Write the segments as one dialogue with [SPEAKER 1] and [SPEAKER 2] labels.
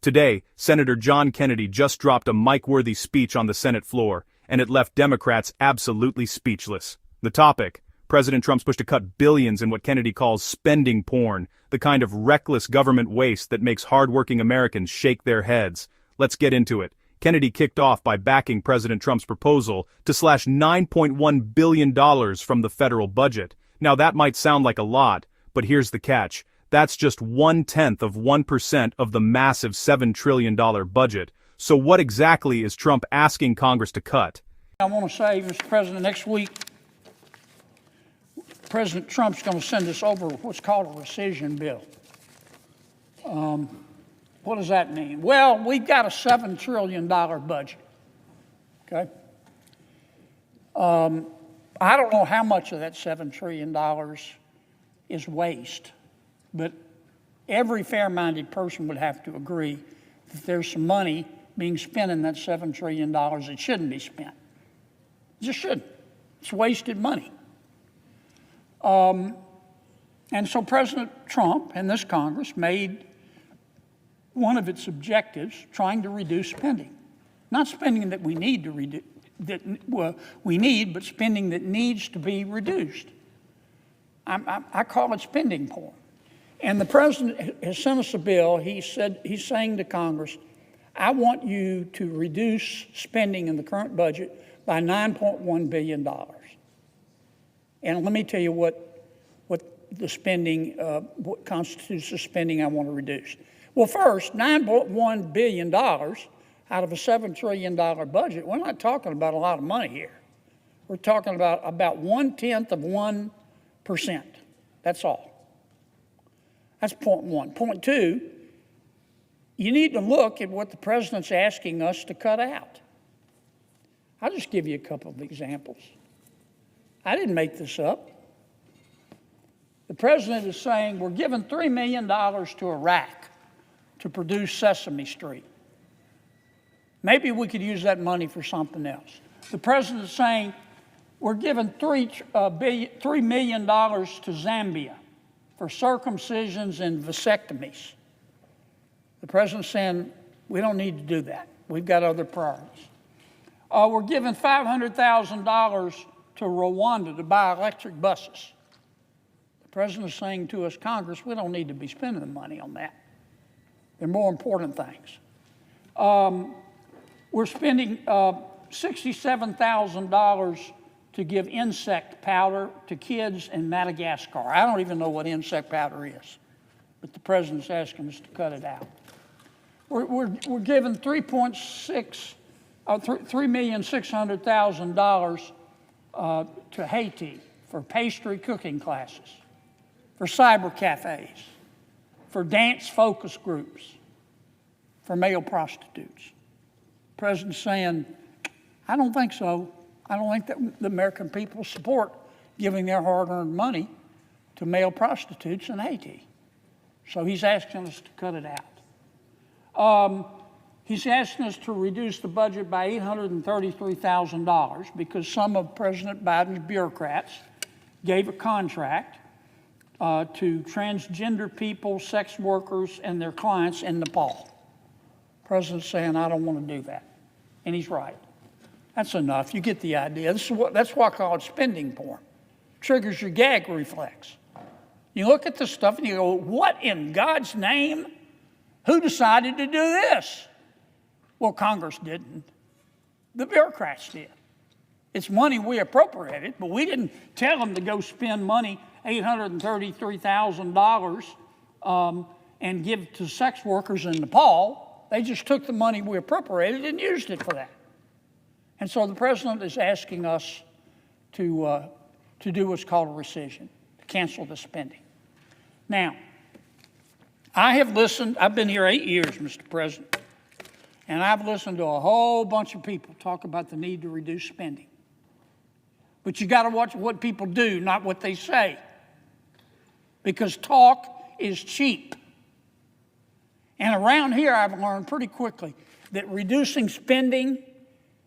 [SPEAKER 1] Today, Senator John Kennedy just dropped a mic-worthy speech on the Senate floor, and it left Democrats absolutely speechless. The topic: President Trump's push to cut billions in what Kennedy calls spending porn, the kind of reckless government waste that makes hard-working Americans shake their heads. Let's get into it. Kennedy kicked off by backing President Trump's proposal to slash $9.1 billion from the federal budget. Now that might sound like a lot, but here's the catch. That's just 0.1% of the massive $7 trillion budget. So what exactly is Trump asking Congress to cut?
[SPEAKER 2] I want to say, Mr. President, next week, President Trump's going to send us over what's called a rescission bill. What does that mean? Well, we've got a $7 trillion budget, okay? I don't know how much of that $7 trillion is waste, but every fair-minded person would have to agree that there's some money being spent in that $7 trillion that shouldn't be spent. It just shouldn't. It's wasted money. And so President Trump and this Congress made one of its objectives trying to reduce spending. Not spending that we need to reduce, but spending that needs to be reduced. I call it spending porn. And the president has sent us a bill. He's saying to Congress, I want you to reduce spending in the current budget by $9.1 billion. And let me tell you what the spending, what constitutes the spending I want to reduce. Well, first, $9.1 billion out of a $7 trillion budget, we're not talking about a lot of money here. We're talking about 0.1%. That's all. That's point one. Point two, you need to look at what the president's asking us to cut out. I'll just give you a couple of examples. I didn't make this up. The president is saying we're giving $3 million to Iraq to produce Sesame Street. Maybe we could use that money for something else. The president is saying we're giving $3 million to Zambia for circumcisions and vasectomies. The president's saying we don't need to do that. We've got other priorities. We're giving $500,000 to Rwanda to buy electric buses. The president is saying to us, Congress, we don't need to be spending the money on that. There are more important things. We're spending $67,000 to give insect powder to kids in Madagascar. I don't even know what insect powder is, but the president's asking us to cut it out. We're giving $3,600,000 to Haiti for pastry cooking classes, for cyber cafes, for dance focus groups, for male prostitutes. The president's saying, I don't think so. I don't think that the American people support giving their hard-earned money to male prostitutes in Haiti. So he's asking us to cut it out. He's asking us to reduce the budget by $833,000 because some of President Biden's bureaucrats gave a contract to transgender people, sex workers, and their clients in Nepal. The president's saying, I don't want to do that. And he's right. That's enough. You get the idea. That's why I call it spending porn. Triggers your gag reflex. You look at this stuff and you go, what in God's name? Who decided to do this? Well, Congress didn't. The bureaucrats did. It's money we appropriated, but we didn't tell them to go spend money, $833,000, and give it to sex workers in Nepal. They just took the money we appropriated and used it for that. And so the president is asking us to do what's called a rescission, to cancel the spending. Now, I have listened, I've been here 8 years, Mr. President, and I've listened to a whole bunch of people talk about the need to reduce spending. But you got to watch what people do, not what they say. Because talk is cheap. And around here, I've learned pretty quickly that reducing spending,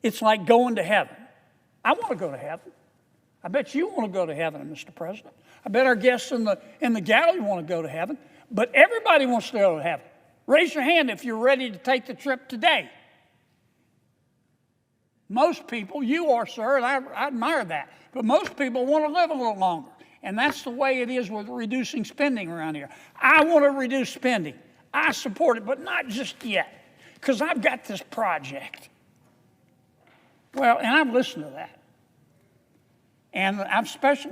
[SPEAKER 2] it's like going to heaven. I want to go to heaven. I bet you want to go to heaven, Mr. President. I bet our guests in the gallery want to go to heaven. But everybody wants to go to heaven. Raise your hand if you're ready to take the trip today. Most people, you are, sir, and I admire that, but most people want to live a little longer. And that's the way it is with reducing spending around here. I want to reduce spending. I support it, but not just yet, because I've got this project. Well, and I've listened to that. And I've especially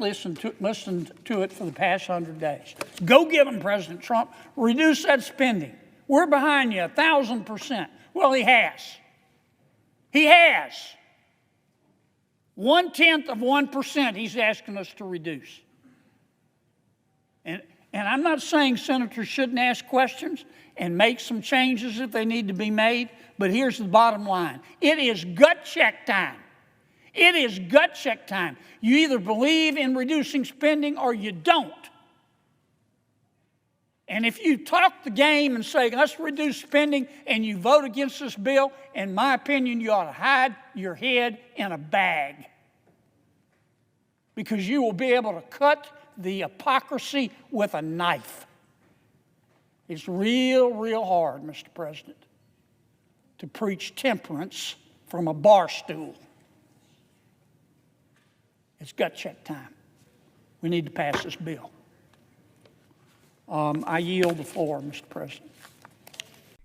[SPEAKER 2] listened to it for the past 100 days. Go get them, President Trump. Reduce that spending. We're behind you 1,000%. Well, he has. He has. 0.1% he's asking us to reduce. And I'm not saying senators shouldn't ask questions and make some changes if they need to be made, but here's the bottom line. It is gut check time. It is gut check time. You either believe in reducing spending or you don't. And if you talk the game and say, let's reduce spending, and you vote against this bill, in my opinion, you ought to hide your head in a bag. Because you will be able to cut the hypocrisy with a knife. It's real hard, Mr. President, to preach temperance from a bar stool. It's gut check time. We need to pass this bill. I yield the floor, Mr. President.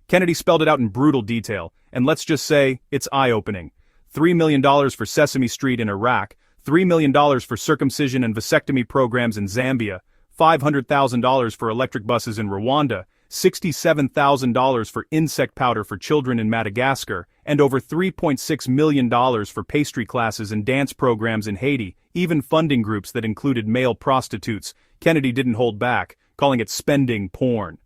[SPEAKER 1] Kennedy spelled it out in brutal detail, and let's just say, it's eye-opening. $3 million for Sesame Street in Iraq, $3 million for circumcision and vasectomy programs in Zambia, $500,000 for electric buses in Rwanda, $67,000 for insect powder for children in Madagascar, and over $3.6 million for pastry classes and dance programs in Haiti, even funding groups that included male prostitutes. Kennedy didn't hold back, calling it spending porn.